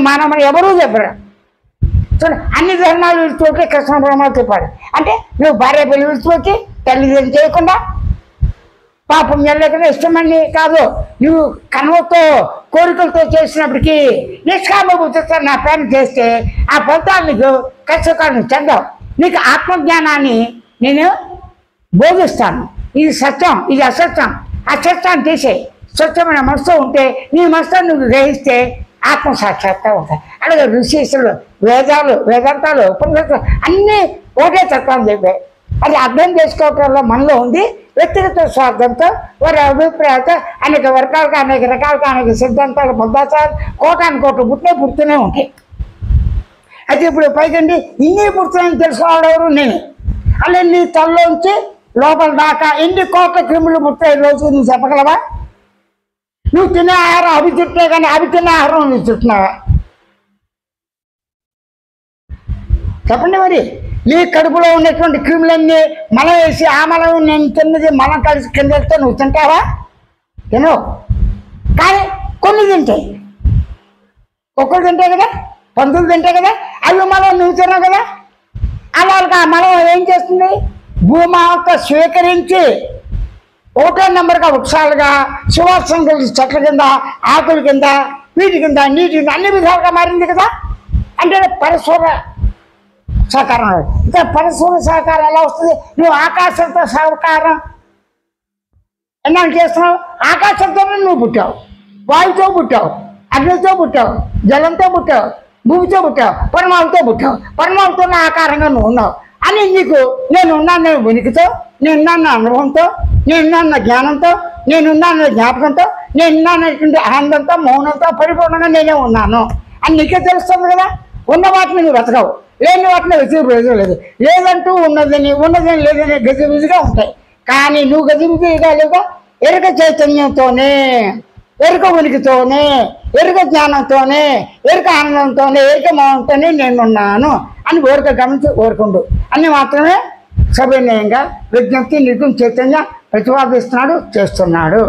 మానవుడు ఎవరూ చెప్పరు. చూడు, అన్ని ధర్మాలు విడిచిపోతే కృష్ణ పరమాత్మ చెప్పాడు. అంటే నువ్వు భార్య పిల్లలు విడిచిపోతే తల్లిదండ్రులు చేయకుండా పాపం లేకుండా ఇష్టమని కాదు, నువ్వు కనువతో కోరికలతో చేసినప్పటికీ నిష్కామ బుద్ధితో నా పైన చేస్తే ఆ ఫలితాలు నీకు కష్టకాలను చెందవు. నీకు ఆత్మజ్ఞానాన్ని నేను బోధిస్తాను. ఇది సత్యం, ఇది అసత్యం. ఆ సత్యాన్ని తీసే స్వచ్ఛమైన మనసుతో ఉంటే నీ మనసుతో నువ్వు గ్రహిస్తే ఆత్మసాక్షాత్కారం ఉంటాయి. అలాగే ఋషిశులు వేదాంతాలు ఉపనిషత్తులు అన్నీ ఒకటే తత్వాన్ని చెప్పాయి. అది అర్థం చేసుకోవటంలో మనలో ఉంది. వ్యక్తిగత స్వార్థంతో వారి అభిప్రాయాలతో అనేక వర్గాలకు అనేక రకాలుగా అనేక సిద్ధాంతాలు పొందాచాలు కోటాను పుడుతూనే ఉంటాయి. అయితే ఇప్పుడు పైకండి ఇన్ని పుడుతున్నాయని తెలుసుకోవడం నేను అలా నీ తల్లోంచి లోపల దాకా ఎన్ని కోట్ల క్రిములు పుట్టాయి రోజు నువ్వు చెప్పగలవా? నువ్వు తినే ఆహారం అవి తింటే కానీ అవి తినే ఆహారం నువ్వు తింటున్నావా? చెప్పండి. మరి నీ కడుపులో ఉన్నటువంటి క్రిములన్నీ మలం వేసి ఆ మలం నేను తిన్నది మలం కలిసి కింద వెళ్తే నువ్వు తింటావా? తినవు. కానీ కొన్ని తింటాయి. ఒక్కరు తింటాయి కదా, పందులు తింటాయి కదా, అవి మలం నువ్వు తిన్నావు కదా. అలాగే ఆ మలం ఏం చేస్తుంది? భూమాత స్వీకరించి ఒకటో నెంబర్గా వృక్షాలుగా సువాసన కలిసి చెట్ల కింద ఆకుల కింద వీటి కింద నీటి కింద అన్ని విధాలుగా మారింది కదా. అంటే పరస్పర సహకారం. ఇంకా పరస్పర సహకారం ఎలా వస్తుంది? నువ్వు ఆకాశంతో సహకారం ఎన్నాళ్ళు చేస్తున్నావు? ఆకాశంతోనే నువ్వు పుట్టావు, వాయుతో పుట్టావు, అగ్నితో పుట్టావు, జలంతో పుట్టావు, భూమితో పుట్టావు, పరమాణుతో పుట్టావు. పరమాణుతో ఆకారంగా నువ్వు ఉన్నావు అని నీకు నేనున్నాను ఉనికితో, నేనున్నాను అనుభవంతో, నేనున్నాను జ్ఞానంతో, నేనున్నాను జ్ఞాపకంతో, నేనున్నానటువంటి ఆనందంతో, మౌనంతో పరిపూర్ణంగా నేనే ఉన్నాను అని నీకే తెలుస్తుంది కదా. ఉన్న వాటిని నువ్వు వెతకవు, లేని వాటిని వెతికి ప్రయోజనం లేదు. లేదంటూ ఉన్నదని లేదని గజిబిజిగా ఉంటాయి. కానీ నువ్వు గజిబిజిగా లేక ఎరుక చైతన్యంతోనే, ఎరుక ఉనికితోనే, ఎరుక జ్ఞానంతోనే, ఎరుక ఆనందంతోనే, ఎరుక మౌనంతోనే నేనున్నాను అని ఓరిక గమనించి ఓరుకుండు అన్ని మాత్రమే సవినయంగా విజ్ఞప్తి నిర్గుణ చైతన్య ప్రతిపాదిస్తున్నాడు, చేస్తున్నాడు.